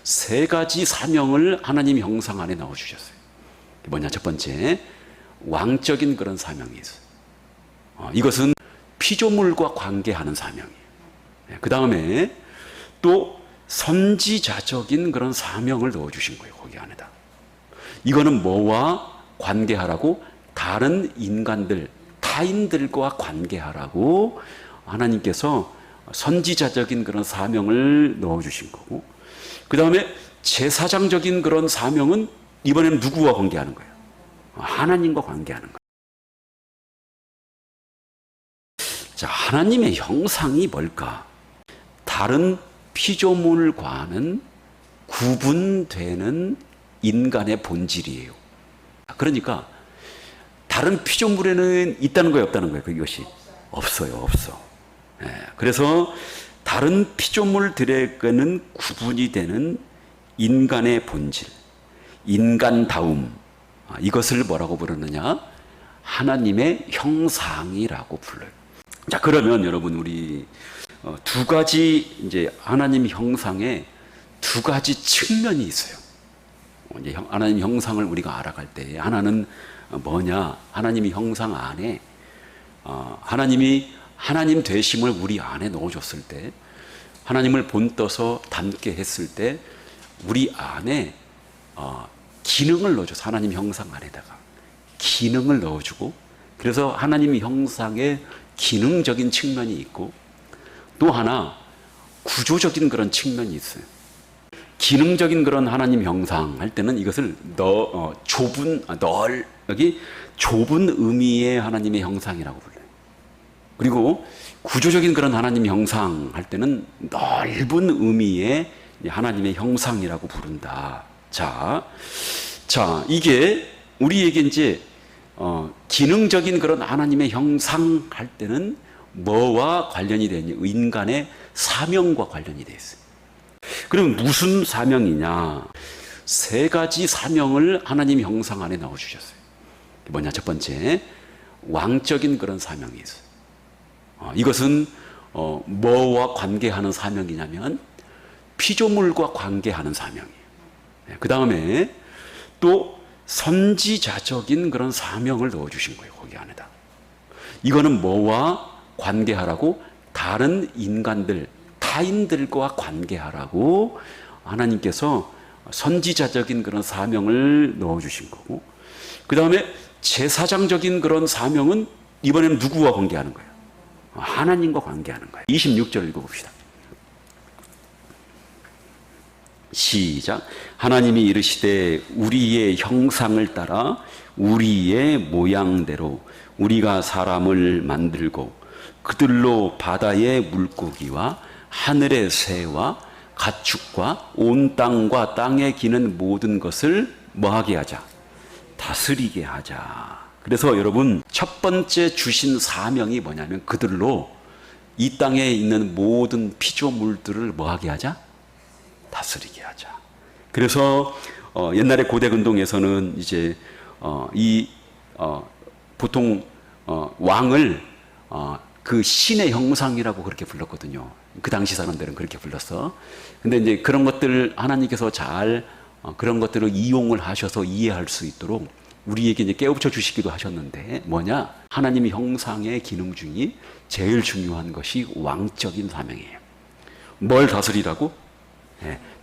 세 가지 사명을 하나님 형상 안에 넣어주셨어요. 뭐냐? 첫 번째, 왕적인 그런 사명이 있어요. 이것은 피조물과 관계하는 사명이에요. 그 다음에 또 선지자적인 그런 사명을 넣어주신 거예요. 거기 안에다. 이거는 뭐와 관계하라고? 다른 인간들, 타인들과 관계하라고 하나님께서 선지자적인 그런 사명을 넣어주신 거고, 그 다음에 제사장적인 그런 사명은 이번에는 누구와 관계하는 거예요? 하나님과 관계하는 거예요. 자, 하나님의 형상이 뭘까? 다른 피조물과는 구분되는 인간의 본질이에요. 그러니까 다른 피조물에는 있다는 거예요, 없다는 거예요? 이것이 없어요, 없어. 그래서 다른 피조물들에게는 구분이 되는 인간의 본질, 인간다움, 이것을 뭐라고 부르느냐? 하나님의 형상이라고 불러요. 자, 그러면 여러분, 우리 두 가지 이제 하나님 형상에 두 가지 측면이 있어요. 이제 하나님 형상을 우리가 알아갈 때 하나는 뭐냐? 하나님의 형상 안에 하나님이 하나님 되심을 우리 안에 넣어줬을 때, 하나님을 본떠서 닮게 했을 때 우리 안에 기능을 넣어줘서 하나님 형상 안에다가 기능을 넣어주고, 그래서 하나님의 형상에 기능적인 측면이 있고 또 하나 구조적인 그런 측면이 있어요. 기능적인 그런 하나님 형상 할 때는 이것을 여기 좁은 의미의 하나님의 형상이라고 불러요. 그리고 구조적인 그런 하나님 형상 할 때는 넓은 의미의 하나님의 형상이라고 부른다. 자, 이게 우리에게 이제 기능적인 그런 하나님의 형상 할 때는 뭐와 관련이 되냐? 인간의 사명과 관련이 되어 있어요. 그럼 무슨 사명이냐? 세 가지 사명을 하나님 형상 안에 넣어주셨어요. 뭐냐? 첫 번째, 왕적인 그런 사명이 있어요. 이것은 뭐와 관계하는 사명이냐면 피조물과 관계하는 사명이에요. 그 다음에 또 선지자적인 그런 사명을 넣어주신 거예요. 거기 안에다. 이거는 뭐와 관계하라고? 다른 인간들, 타인들과 관계하라고 하나님께서 선지자적인 그런 사명을 넣어주신 거고, 그 다음에 제사장적인 그런 사명은 이번에는 누구와 관계하는 거예요? 하나님과 관계하는 거예요. 26절 읽어봅시다. 시작. 하나님이 이르시되 우리의 형상을 따라 우리의 모양대로 우리가 사람을 만들고 그들로 바다의 물고기와 하늘의 새와 가축과 온 땅과 땅에 기는 모든 것을 뭐하게 하자? 다스리게 하자. 그래서 여러분, 첫 번째 주신 사명이 뭐냐면 그들로 이 땅에 있는 모든 피조물들을 뭐하게 하자? 다스리게 하자. 그래서 옛날에 고대 근동에서는 이제 보통 왕을 그 신의 형상이라고 그렇게 불렀거든요. 그 당시 사람들은 그렇게 불렀어. 근데 이제 그런 것들을 하나님께서 잘 그런 것들을 이용을 하셔서 이해할 수 있도록 우리에게 이제 깨우쳐 주시기도 하셨는데, 뭐냐? 하나님의 형상의 기능 중에 제일 중요한 것이 왕적인 사명이에요. 뭘 다스리라고?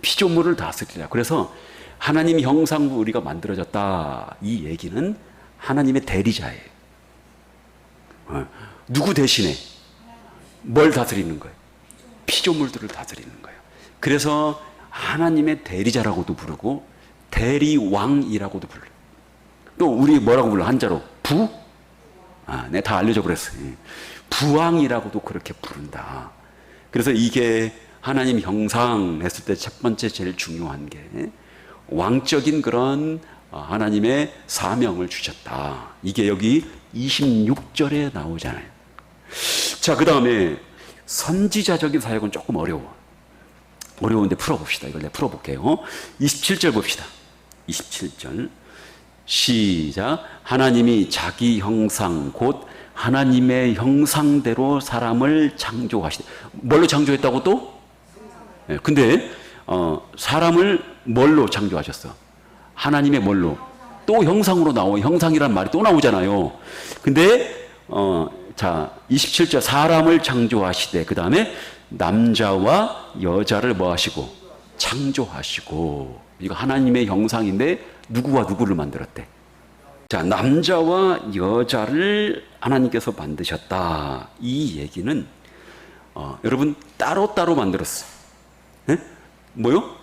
피조물을 다스리라. 그래서 하나님의 형상으로 우리가 만들어졌다. 이 얘기는 하나님의 대리자예요. 누구 대신에 뭘 다스리는 거예요? 피조물들을 다스리는 거예요. 그래서 하나님의 대리자라고도 부르고 대리왕이라고도 불러요. 또 우리 뭐라고 불러? 한자로 부? 내가 다 알려줘 버렸어요. 부왕이라고도 그렇게 부른다. 그래서 이게 하나님 형상 했을 때 첫 번째 제일 중요한 게 왕적인 그런 하나님의 사명을 주셨다. 이게 여기 26절에 나오잖아요. 자, 그 다음에 선지자적인 사역은 조금 어려운데 풀어봅시다. 이걸 내가 풀어볼게요. 27절 봅시다. 27절 시작. 하나님이 자기 형상 곧 하나님의 형상대로 사람을 창조하시되. 뭘로 창조했다고 또? 근데 사람을 뭘로 창조하셨어? 하나님의 뭘로? 또 형상으로 나와. 형상이란 말이 또 나오잖아요. 근데 자 27절 사람을 창조하시되 그 다음에 남자와 여자를 뭐 하시고? 창조하시고. 이거 하나님의 형상인데 누구와 누구를 만들었대? 자, 남자와 여자를 하나님께서 만드셨다. 이 얘기는 여러분 따로따로 만들었어. 예? 뭐요?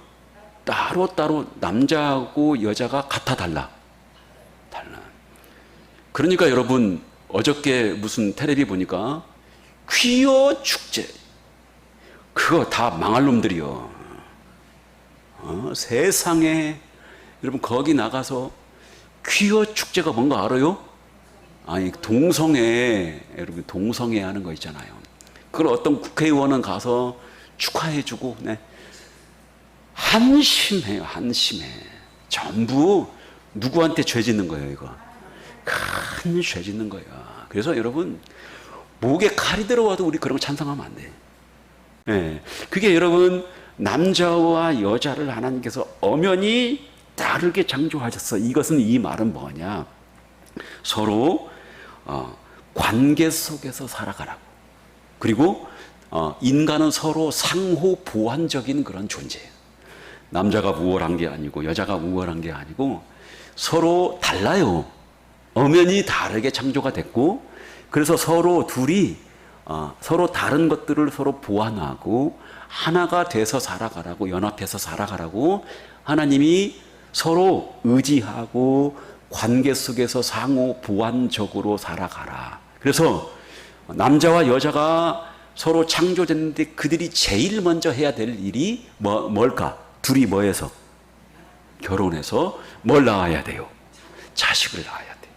따로따로 남자하고 여자가 같아 달라. 달라. 그러니까 여러분 어저께 무슨 텔레비 보니까 퀴어 축제 그거 다 망할 놈들이요. 세상에 여러분 거기 나가서 퀴어 축제가 뭔가 알아요? 아니 동성애 여러분 동성애 하는 거 있잖아요. 그걸 어떤 국회의원은 가서 축하해주고 네. 한심해요. 한심해. 전부 누구한테 죄 짓는 거예요. 이거 큰 죄 짓는 거야. 그래서 여러분 목에 칼이 들어와도 우리 그런 거 찬성하면 안 돼. 네. 그게 여러분 남자와 여자를 하나님께서 엄연히 다르게 창조하셨어. 이것은 이 말은 뭐냐? 서로 관계 속에서 살아가라고. 그리고 인간은 서로 상호 보완적인 그런 존재예요. 남자가 우월한 게 아니고 여자가 우월한 게 아니고 서로 달라요. 엄연히 다르게 창조가 됐고 그래서 서로 둘이 서로 다른 것들을 서로 보완하고 하나가 돼서 살아가라고 연합해서 살아가라고 하나님이 서로 의지하고 관계 속에서 상호 보완적으로 살아가라. 그래서 남자와 여자가 서로 창조됐는데 그들이 제일 먼저 해야 될 일이 뭘까? 둘이 뭐해서? 결혼해서 뭘 낳아야 돼요? 자식을 낳아야 돼.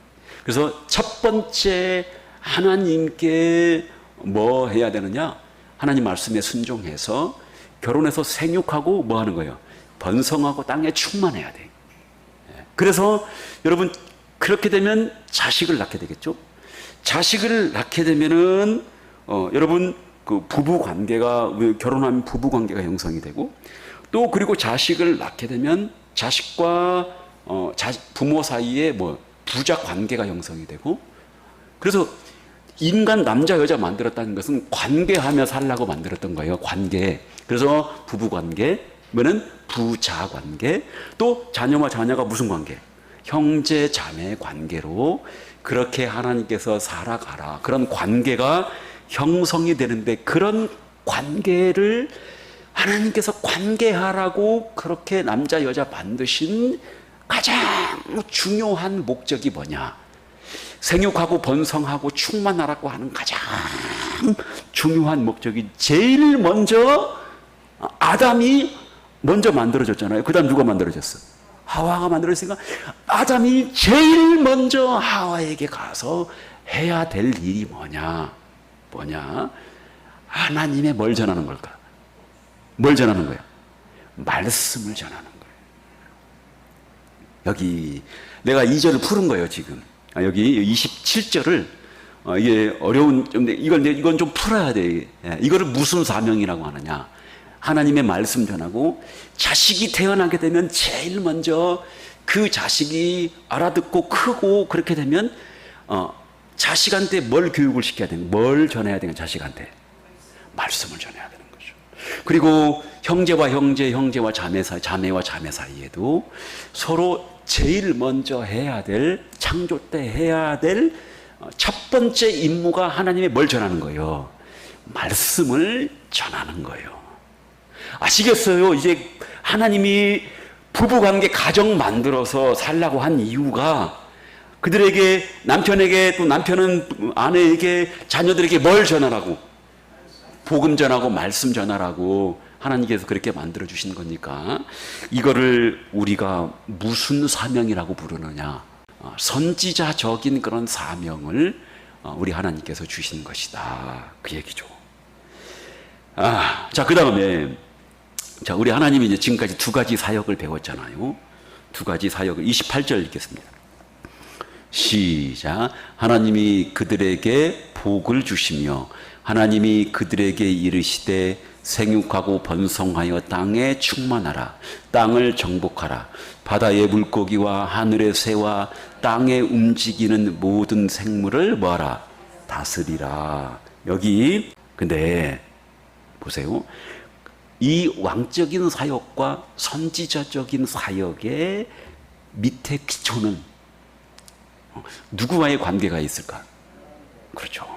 그래서 첫 번째 하나님께 뭐 해야 되느냐? 하나님 말씀에 순종해서 결혼해서 생육하고 뭐 하는 거예요? 번성하고 땅에 충만해야 돼. 그래서 여러분 그렇게 되면 자식을 낳게 되겠죠? 자식을 낳게 되면은 여러분 그 부부 관계가 결혼하면 부부 관계가 형성이 되고 또 그리고 자식을 낳게 되면 자식과 부모 사이에 뭐 부자 관계가 형성이 되고 그래서 인간 남자 여자 만들었다는 것은 관계하며 살라고 만들었던 거예요. 관계. 그래서 부부 관계면은 부자 관계 또 자녀와 자녀가 무슨 관계? 형제 자매 관계로 그렇게 하나님께서 살아가라. 그런 관계가 형성이 되는데 그런 관계를 하나님께서 관계하라고 그렇게 남자 여자 만드신 가장 중요한 목적이 뭐냐? 생육하고 번성하고 충만하라고 하는 가장 중요한 목적이 제일 먼저 아담이 먼저 만들어졌잖아요. 그 다음 누가 만들어졌어? 하와가 만들어졌으니까 아담이 제일 먼저 하와에게 가서 해야 될 일이 뭐냐? 하나님의 뭘 전하는 걸까? 뭘 전하는 거야? 말씀을 전하는 거예요. 여기 내가 2절을 푸른 거예요 지금. 여기 27절을 이게 어려운 좀 이건 좀 풀어야 돼. 이거를 무슨 사명이라고 하느냐? 하나님의 말씀 전하고 자식이 태어나게 되면 제일 먼저 그 자식이 알아듣고 크고 그렇게 되면 자식한테 뭘 교육을 시켜야 되는? 뭘 전해야 되는? 자식한테 말씀을 전해야 되는 거죠. 그리고 형제와 형제, 형제와 자매 사이, 자매와 자매 사이에도 서로 제일 먼저 해야 될 창조 때 해야 될 첫 번째 임무가 하나님의 뭘 전하는 거예요? 말씀을 전하는 거예요. 아시겠어요? 이제 하나님이 부부관계 가정 만들어서 살라고 한 이유가 그들에게 남편에게 또 남편은 아내에게 자녀들에게 뭘 전하라고? 복음 전하고 말씀 전하라고 하나님께서 그렇게 만들어 주신 거니까 이거를 우리가 무슨 사명이라고 부르느냐? 선지자적인 그런 사명을 우리 하나님께서 주신 것이다. 그 얘기죠. 자, 그 다음에 자, 우리 하나님이 이제 지금까지 두 가지 사역을 배웠잖아요. 두 가지 사역을 28절 읽겠습니다. 시작. 하나님이 그들에게 복을 주시며 하나님이 그들에게 이르시되 생육하고 번성하여 땅에 충만하라. 땅을 정복하라. 바다의 물고기와 하늘의 새와 땅에 움직이는 모든 생물을 뭐하라? 다스리라. 여기 근데 보세요. 이 왕적인 사역과 선지자적인 사역의 밑에 기초는 누구와의 관계가 있을까? 그렇죠.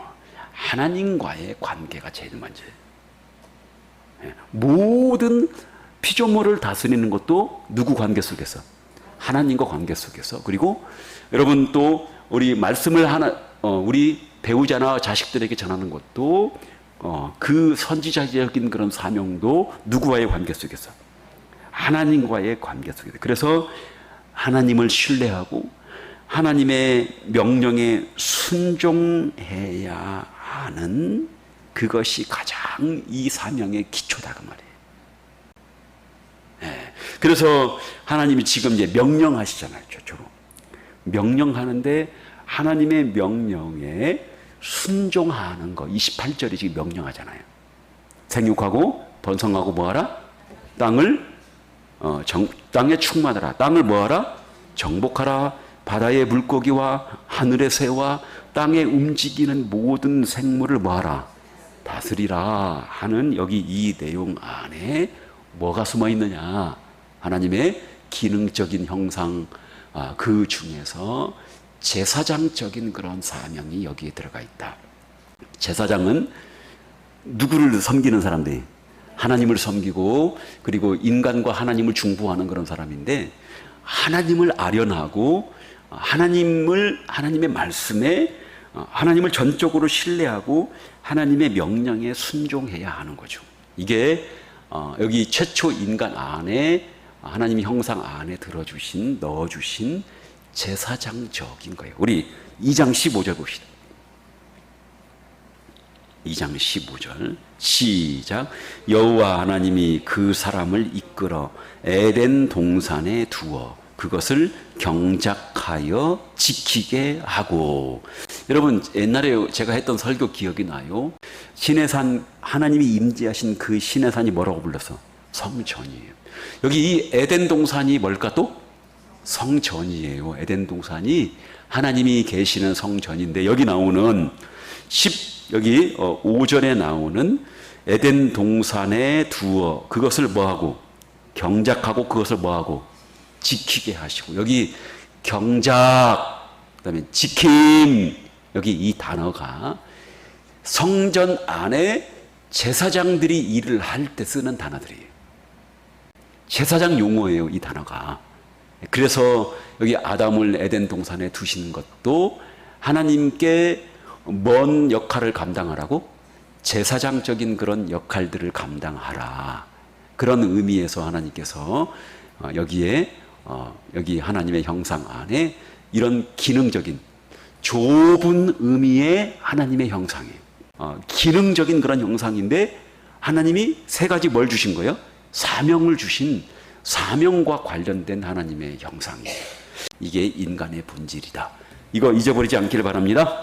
하나님과의 관계가 제일 먼저예요. 모든 피조물을 다스리는 것도 누구 관계 속에서? 하나님과 관계 속에서. 그리고 여러분 또 우리 말씀을 우리 배우자나 자식들에게 전하는 것도 그 선지자적인 그런 사명도 누구와의 관계 속에서? 하나님과의 관계 속에서. 그래서 하나님을 신뢰하고 하나님의 명령에 순종해야 하는 그것이 가장 이 사명의 기초다 그 말이에요. 네. 그래서 하나님이 지금 이제 명령하시잖아요. 저쪽으로 명령하는데 하나님의 명령에 순종하는 거 28절이 지금 명령하잖아요. 생육하고 번성하고 뭐하라? 땅에 충만하라. 땅을 뭐하라? 정복하라. 바다의 물고기와 하늘의 새와 땅에 움직이는 모든 생물을 뭐하라? 다스리라 하는 여기 이 내용 안에 뭐가 숨어 있느냐? 하나님의 기능적인 형상, 그 중에서 제사장적인 그런 사명이 여기에 들어가 있다. 제사장은 누구를 섬기는 사람들이? 하나님을 섬기고 그리고 인간과 하나님을 중보하는 그런 사람인데 하나님을 아련하고 하나님의 말씀에 하나님을 전적으로 신뢰하고 하나님의 명령에 순종해야 하는 거죠. 이게 여기 최초 인간 안에 하나님의 형상 안에 넣어주신 제사장적인 거예요. 우리 2장 15절 봅시다. 2장 15절 시작. 여호와 하나님이 그 사람을 이끌어 에덴 동산에 두어 그것을 경작하여 지키게 하고. 여러분 옛날에 제가 했던 설교 기억이 나요. 시내산, 하나님이 임재하신 그 시내산이 뭐라고 불렀어? 성전이에요. 여기 이 에덴 동산이 뭘까 또? 성전이에요. 에덴 동산이 하나님이 계시는 성전인데 여기 나오는 여기 5절에 나오는 에덴 동산에 두어 그것을 뭐하고? 경작하고 그것을 뭐하고? 지키게 하시고. 여기 경작, 그다음에 지킴, 여기 이 단어가 성전 안에 제사장들이 일을 할 때 쓰는 단어들이에요. 제사장 용어예요, 이 단어가. 그래서 여기 아담을 에덴 동산에 두신 것도 하나님께 뭔 역할을 감당하라고? 제사장적인 그런 역할들을 감당하라. 그런 의미에서 하나님께서 여기 하나님의 형상 안에 이런 기능적인 좁은 의미의 하나님의 형상이에요. 기능적인 그런 형상인데 하나님이 세 가지 뭘 주신 거예요? 사명을 주신 사명과 관련된 하나님의 형상이에요. 이게 인간의 본질이다. 이거 잊어버리지 않기를 바랍니다.